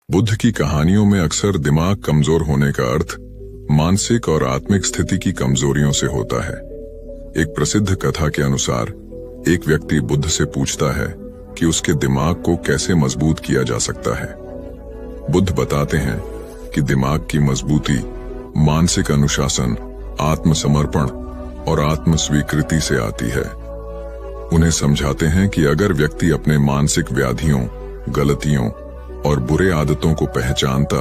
बुद्ध की कहानियों में अक्सर दिमाग कमजोर होने का अर्थ मानसिक और आत्मिक स्थिति की कमजोरियों से होता है। एक प्रसिद्ध कथा के अनुसार एक व्यक्ति बुद्ध से पूछता है कि उसके दिमाग को कैसे मजबूत किया जा सकता है। बुद्ध बताते हैं कि दिमाग की मजबूती मानसिक अनुशासन, आत्मसमर्पण और आत्म स्वीकृति से आती है। उन्हें समझाते हैं कि अगर व्यक्ति अपने मानसिक व्याधियों, गलतियों और बुरे आदतों को पहचानता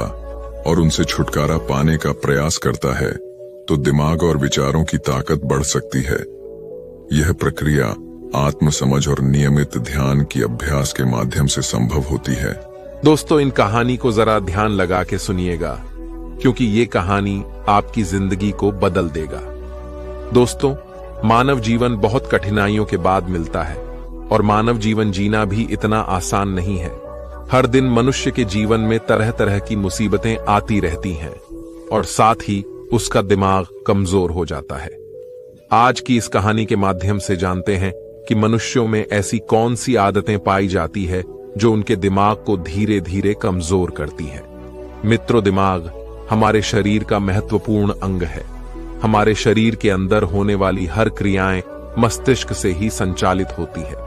और उनसे छुटकारा पाने का प्रयास करता है तो दिमाग और विचारों की ताकत बढ़ सकती है। यह प्रक्रिया आत्मसमझ और नियमित ध्यान की अभ्यास के माध्यम से संभव होती है। दोस्तों, इन कहानी को जरा ध्यान लगा के सुनिएगा, क्योंकि ये कहानी आपकी जिंदगी को बदल देगा। दोस्तों, मानव जीवन बहुत कठिनाइयों के बाद मिलता है और मानव जीवन जीना भी इतना आसान नहीं है। हर दिन मनुष्य के जीवन में तरह तरह की मुसीबतें आती रहती हैं और साथ ही उसका दिमाग कमजोर हो जाता है। आज की इस कहानी के माध्यम से जानते हैं कि मनुष्यों में ऐसी कौन सी आदतें पाई जाती है जो उनके दिमाग को धीरे धीरे कमजोर करती हैं। मित्रों, दिमाग हमारे शरीर का महत्वपूर्ण अंग है। हमारे शरीर के अंदर होने वाली हर क्रियाएं मस्तिष्क से ही संचालित होती है।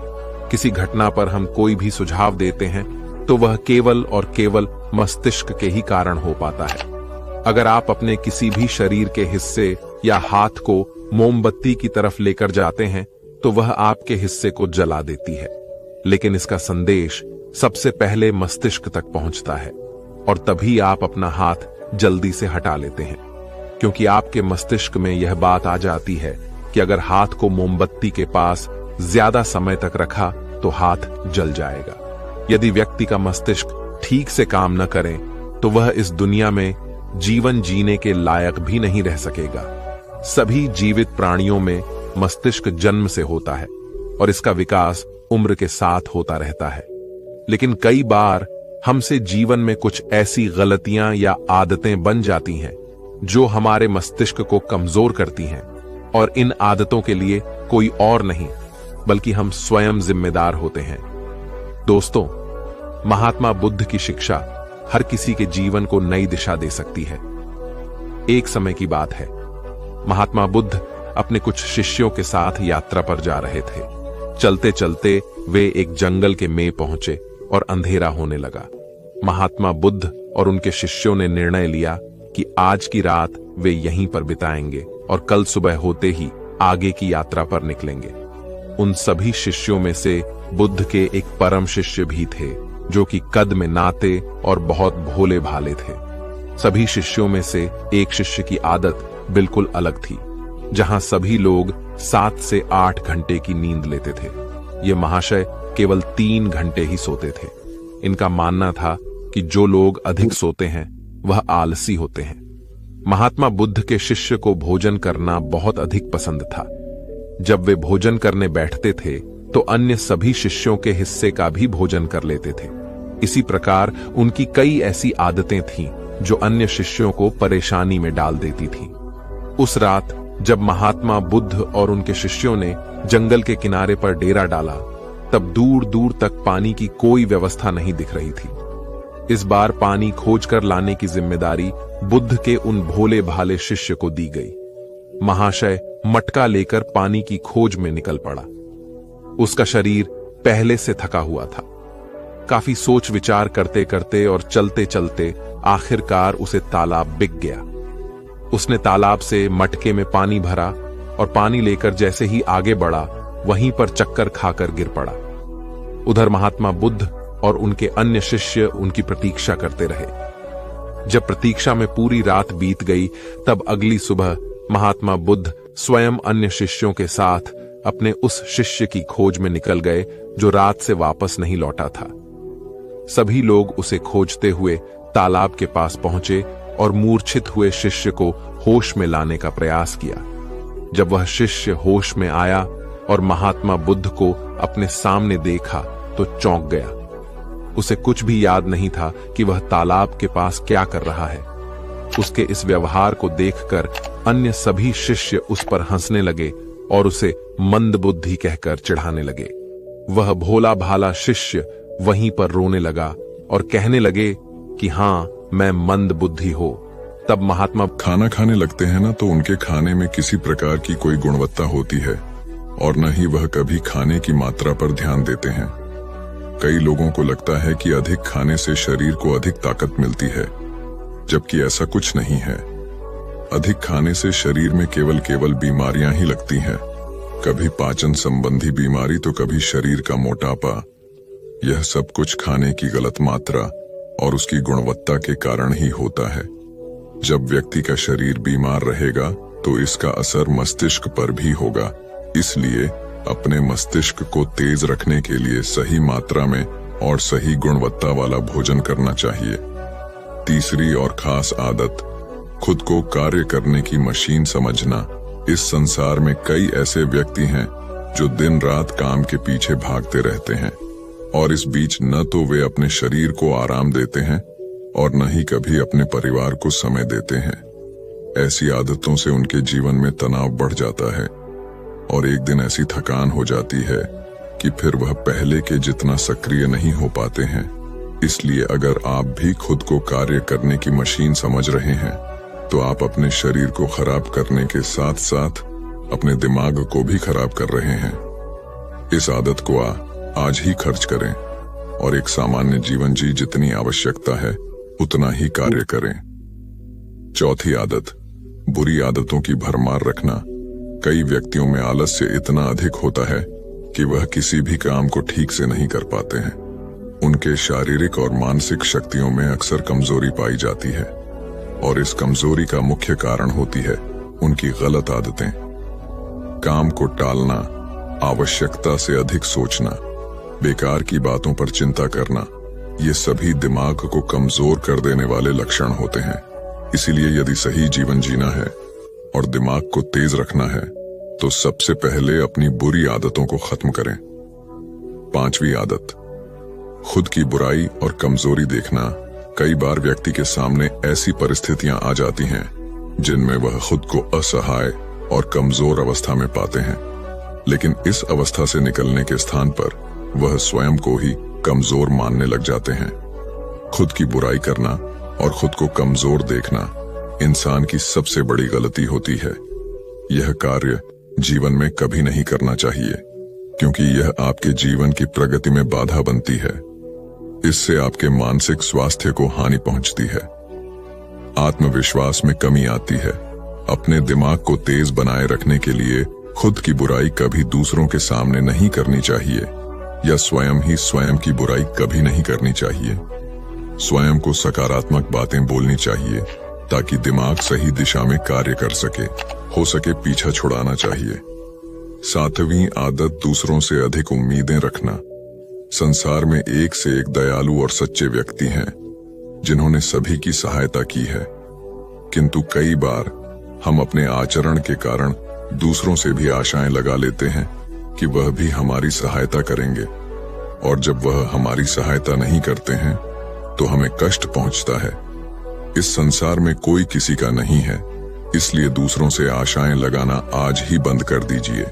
किसी घटना पर हम कोई भी सुझाव देते हैं तो वह केवल और केवल मस्तिष्क के ही कारण हो पाता है। अगर आप अपने किसी भी शरीर के हिस्से या हाथ को मोमबत्ती की तरफ लेकर जाते हैं तो वह आपके हिस्से को जला देती है, लेकिन इसका संदेश सबसे पहले मस्तिष्क तक पहुंचता है और तभी आप अपना हाथ जल्दी से हटा लेते हैं, क्योंकि आपके मस्तिष्क में यह बात आ जाती है कि अगर हाथ को मोमबत्ती के पास ज्यादा समय तक रखा तो हाथ जल जाएगा। यदि व्यक्ति का मस्तिष्क ठीक से काम न करे तो वह इस दुनिया में जीवन जीने के लायक भी नहीं रह सकेगा। सभी जीवित प्राणियों में मस्तिष्क जन्म से होता है और इसका विकास उम्र के साथ होता रहता है, लेकिन कई बार हमसे जीवन में कुछ ऐसी गलतियां या आदतें बन जाती हैं जो हमारे मस्तिष्क को कमजोर करती हैं, और इन आदतों के लिए कोई और नहीं बल्कि हम स्वयं जिम्मेदार होते हैं। दोस्तों, महात्मा बुद्ध की शिक्षा हर किसी के जीवन को नई दिशा दे सकती है। एक समय की बात है, महात्मा बुद्ध अपने कुछ शिष्यों के साथ यात्रा पर जा रहे थे। चलते चलते वे एक जंगल के में पहुंचे और अंधेरा होने लगा। महात्मा बुद्ध और उनके शिष्यों ने निर्णय लिया कि आज की रात वे यहीं पर बिताएंगे और कल सुबह होते ही आगे की यात्रा पर निकलेंगे। उन सभी शिष्यों में से बुद्ध के एक परम शिष्य भी थे जो कि कद में नाते और बहुत भोले भाले थे। सभी शिष्यों में से एक शिष्य की आदत बिल्कुल अलग थी, जहां सभी लोग 7 से 8 घंटे की नींद लेते थे। ये महाशय केवल 3 घंटे ही सोते थे। इनका मानना था कि जो लोग अधिक सोते हैं वह आलसी होते हैं। महात्मा बुद्ध के शिष्य को भोजन करना बहुत अधिक पसंद था। जब वे भोजन करने बैठते थे तो अन्य सभी शिष्यों के हिस्से का भी भोजन कर लेते थे। इसी प्रकार उनकी कई ऐसी आदतें थीं जो अन्य शिष्यों को परेशानी में डाल देती थीं। उस रात जब महात्मा बुद्ध और उनके शिष्यों ने जंगल के किनारे पर डेरा डाला, तब दूर दूर तक पानी की कोई व्यवस्था नहीं दिख रही थी। इस बार पानी खोजकर लाने की जिम्मेदारी बुद्ध के उन भोले भाले शिष्य को दी गई। महाशय मटका लेकर पानी की खोज में निकल पड़ा। उसका शरीर पहले से थका हुआ था। काफी सोच विचार करते करते और चलते चलते आखिरकार उसे तालाब दिख गया। उसने तालाब से मटके में पानी भरा और पानी लेकर जैसे ही आगे बढ़ा, वहीं पर चक्कर खाकर गिर पड़ा। उधर महात्मा बुद्ध और उनके अन्य शिष्य उनकी प्रतीक्षा करते रहे। जब प्रतीक्षा में पूरी रात बीत गई, तब अगली सुबह महात्मा बुद्ध स्वयं अन्य शिष्यों के साथ अपने उस शिष्य की खोज में निकल गए जो रात से वापस नहीं लौटा था। सभी लोग उसे खोजते हुए तालाब के पास पहुंचे और मूर्छित हुए शिष्य को होश में लाने का प्रयास किया। जब वह शिष्य होश में आया और महात्मा बुद्ध को अपने सामने देखा तो चौंक गया। उसे कुछ भी याद नहीं था कि वह तालाब के पास क्या कर रहा है। उसके इस व्यवहार को देखकर अन्य सभी शिष्य उस पर हंसने लगे और उसे मंदबुद्धि कहकर चिढ़ाने लगे। वह भोला भाला शिष्य वहीं पर रोने लगा और कहने लगे कि हाँ मैं मंद बुद्धि हो, तब महात्मा खाना खाने लगते हैं ना, तो उनके खाने में किसी प्रकार की कोई गुणवत्ता होती है और न ही वह कभी खाने की मात्रा पर ध्यान देते हैं। कई लोगों को लगता है कि अधिक खाने से शरीर को अधिक ताकत मिलती है, जबकि ऐसा कुछ नहीं है। अधिक खाने से शरीर में केवल बीमारियां ही लगती हैं, कभी पाचन संबंधी बीमारी तो कभी शरीर का मोटापा। यह सब कुछ खाने की गलत मात्रा और उसकी गुणवत्ता के कारण ही होता है। जब व्यक्ति का शरीर बीमार रहेगा तो इसका असर मस्तिष्क पर भी होगा। इसलिए अपने मस्तिष्क को तेज रखने के लिए सही मात्रा में और सही गुणवत्ता वाला भोजन करना चाहिए। तीसरी और खास आदत, खुद को कार्य करने की मशीन समझना। इस संसार में कई ऐसे व्यक्ति हैं जो दिन रात काम के पीछे भागते रहते हैं और इस बीच न तो वे अपने शरीर को आराम देते हैं और न ही कभी अपने परिवार को समय देते हैं। ऐसी आदतों से उनके जीवन में तनाव बढ़ जाता है और एक दिन ऐसी थकान हो जाती है कि फिर वह पहले के जितना सक्रिय नहीं हो पाते हैं। इसलिए अगर आप भी खुद को कार्य करने की मशीन समझ रहे हैं तो आप अपने शरीर को खराब करने के साथ साथ अपने दिमाग को भी खराब कर रहे हैं। इस आदत को आज ही खर्च करें और एक सामान्य जीवन जी जितनी आवश्यकता है उतना ही कार्य करें। चौथी आदत, बुरी आदतों की भरमार रखना। कई व्यक्तियों में आलस्य इतना अधिक होता है कि वह किसी भी काम को ठीक से नहीं कर पाते हैं। उनके शारीरिक और मानसिक शक्तियों में अक्सर कमजोरी पाई जाती है और इस कमजोरी का मुख्य कारण होती है उनकी गलत आदतें। काम को टालना, आवश्यकता से अधिक सोचना, बेकार की बातों पर चिंता करना, ये सभी दिमाग को कमजोर कर देने वाले लक्षण होते हैं। इसीलिए यदि सही जीवन जीना है और दिमाग को तेज रखना है तो सबसे पहले अपनी बुरी आदतों को खत्म करें। पांचवी आदत, खुद की बुराई और कमजोरी देखना। कई बार व्यक्ति के सामने ऐसी परिस्थितियां आ जाती हैं जिनमें वह खुद को असहाय और कमजोर अवस्था में पाते हैं, लेकिन इस अवस्था से निकलने के स्थान पर वह स्वयं को ही कमजोर मानने लग जाते हैं। खुद की बुराई करना और खुद को कमजोर देखना इंसान की सबसे बड़ी गलती होती है। यह कार्य जीवन में कभी नहीं करना चाहिए, क्योंकि यह आपके जीवन की प्रगति में बाधा बनती है। इससे आपके मानसिक स्वास्थ्य को हानि पहुंचती है, आत्मविश्वास में कमी आती है। अपने दिमाग को तेज बनाए रखने के लिए खुद की बुराई कभी दूसरों के सामने नहीं करनी चाहिए या स्वयं ही स्वयं की बुराई कभी नहीं करनी चाहिए। स्वयं को सकारात्मक बातें बोलनी चाहिए ताकि दिमाग सही दिशा में कार्य कर सके। हो सके पीछा छुड़ाना चाहिए। सातवीं आदत, दूसरों से अधिक उम्मीदें रखना। संसार में एक से एक दयालु और सच्चे व्यक्ति हैं जिन्होंने सभी की सहायता की है, किंतु कई बार हम अपने आचरण के कारण दूसरों से भी आशाएं लगा लेते हैं कि वह भी हमारी सहायता करेंगे, और जब वह हमारी सहायता नहीं करते हैं तो हमें कष्ट पहुंचता है। इस संसार में कोई किसी का नहीं है, इसलिए दूसरों से आशाएं लगाना आज ही बंद कर दीजिए।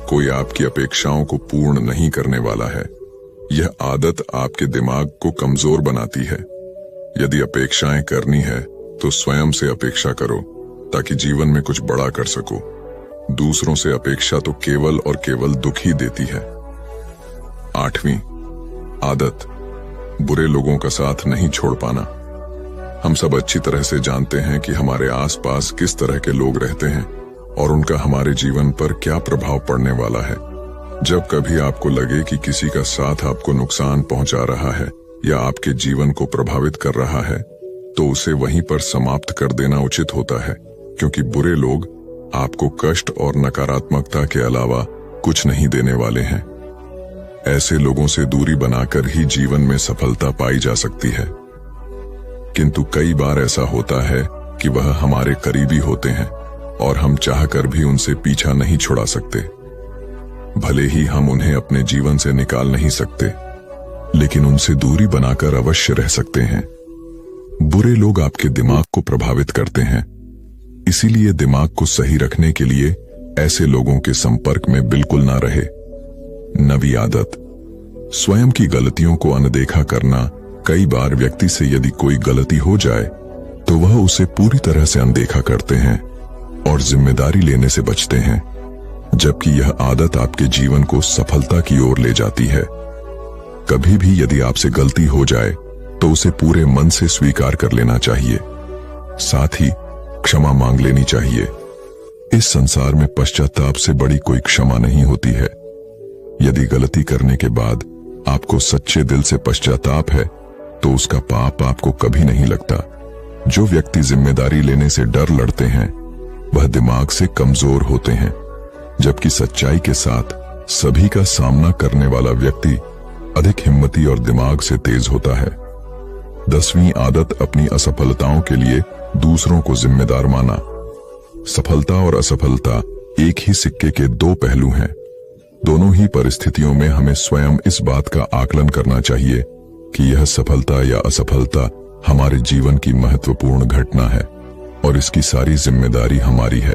कोई आपकी अपेक्षाओं को पूर्ण नहीं करने वाला है। यह आदत आपके दिमाग को कमजोर बनाती है। यदि अपेक्षाएं करनी है तो स्वयं से अपेक्षा करो ताकि जीवन में कुछ बड़ा कर सको। दूसरों से अपेक्षा तो केवल और केवल दुख ही देती है। आठवीं आदत, बुरे लोगों का साथ नहीं छोड़ पाना। हम सब अच्छी तरह से जानते हैं कि हमारे आसपास किस तरह के लोग रहते हैं और उनका हमारे जीवन पर क्या प्रभाव पड़ने वाला है। जब कभी आपको लगे कि किसी का साथ आपको नुकसान पहुंचा रहा है या आपके जीवन को प्रभावित कर रहा है, तो उसे वहीं पर समाप्त कर देना उचित होता है, क्योंकि बुरे लोग आपको कष्ट और नकारात्मकता के अलावा कुछ नहीं देने वाले हैं। ऐसे लोगों से दूरी बनाकर ही जीवन में सफलता पाई जा सकती है, किंतु कई बार ऐसा होता है कि वह हमारे करीबी होते हैं और हम चाहकर भी उनसे पीछा नहीं छुड़ा सकते। भले ही हम उन्हें अपने जीवन से निकाल नहीं सकते, लेकिन उनसे दूरी बनाकर अवश्य रह सकते हैं। बुरे लोग आपके दिमाग को प्रभावित करते हैं, इसीलिए दिमाग को सही रखने के लिए ऐसे लोगों के संपर्क में बिल्कुल ना रहे। नवी आदत, स्वयं की गलतियों को अनदेखा करना कई बार व्यक्ति से यदि कोई गलती हो जाए तो वह उसे पूरी तरह से अनदेखा करते हैं और जिम्मेदारी लेने से बचते हैं, जबकि यह आदत आपके जीवन को सफलता की ओर ले जाती है। कभी भी यदि आपसे गलती हो जाए तो उसे पूरे मन से स्वीकार कर लेना चाहिए, साथ ही क्षमा मांग लेनी चाहिए। इस संसार में पश्चाताप से बड़ी कोई क्षमा नहीं होती है। यदि गलती करने के बाद आपको सच्चे दिल से पश्चाताप है तो उसका पाप आपको कभी नहीं लगता। जो व्यक्ति जिम्मेदारी लेने से डर लड़ते हैं वह दिमाग से कमजोर होते हैं, जबकि सच्चाई के साथ सभी का सामना करने वाला व्यक्ति अधिक हिम्मती और दिमाग से तेज होता है। 10वीं आदत, अपनी असफलताओं के लिए दूसरों को जिम्मेदार माना। सफलता और असफलता एक ही सिक्के के दो पहलू हैं। दोनों ही परिस्थितियों में हमें स्वयं इस बात का आकलन करना चाहिए कि यह सफलता या असफलता हमारे जीवन की महत्वपूर्ण घटना है और इसकी सारी जिम्मेदारी हमारी है।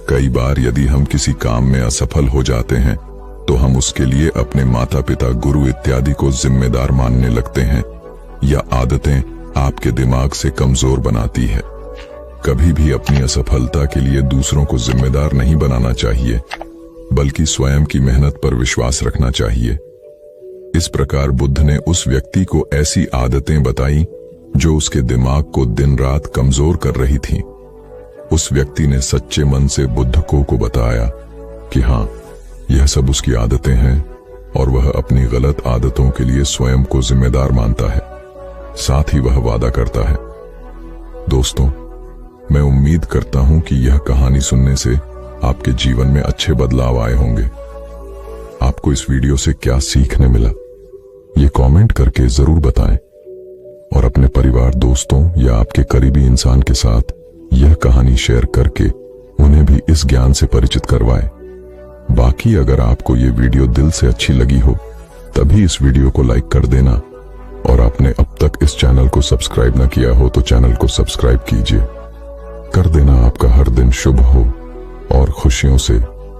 कई बार यदि हम किसी काम में असफल हो जाते हैं तो हम उसके लिए अपने माता पिता, गुरु इत्यादि को जिम्मेदार मानने लगते हैं। यह आदतें आपके दिमाग से कमजोर बनाती है। कभी भी अपनी असफलता के लिए दूसरों को जिम्मेदार नहीं बनाना चाहिए, बल्कि स्वयं की मेहनत पर विश्वास रखना चाहिए। इस प्रकार बुद्ध ने उस व्यक्ति को ऐसी आदतें बताई जो उसके दिमाग को दिन रात कमजोर कर रही थीं। उस व्यक्ति ने सच्चे मन से बुद्ध को बताया कि हाँ, यह सब उसकी आदतें हैं और वह अपनी गलत आदतों के लिए स्वयं को जिम्मेदार मानता है। साथ ही वह वादा करता है। दोस्तों, मैं उम्मीद करता हूं कि यह कहानी सुनने से आपके जीवन में अच्छे बदलाव आए होंगे। आपको इस वीडियो से क्या सीखने मिला, ये कमेंट करके जरूर बताएं और अपने परिवार, दोस्तों या आपके करीबी इंसान के साथ यह कहानी शेयर करके उन्हें भी इस ज्ञान से परिचित करवाएं। बाकी अगर आपको ये वीडियो दिल से अच्छी लगी हो तभी इस वीडियो को लाइक कर देना और आपने अब तक इस चैनल को सब्सक्राइब न किया हो तो चैनल को सब्सक्राइब कीजिए। कर देना। आपका हर दिन शुभ हो और खुशियों से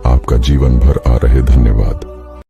आपका जीवन भर आ रहे। धन्यवाद।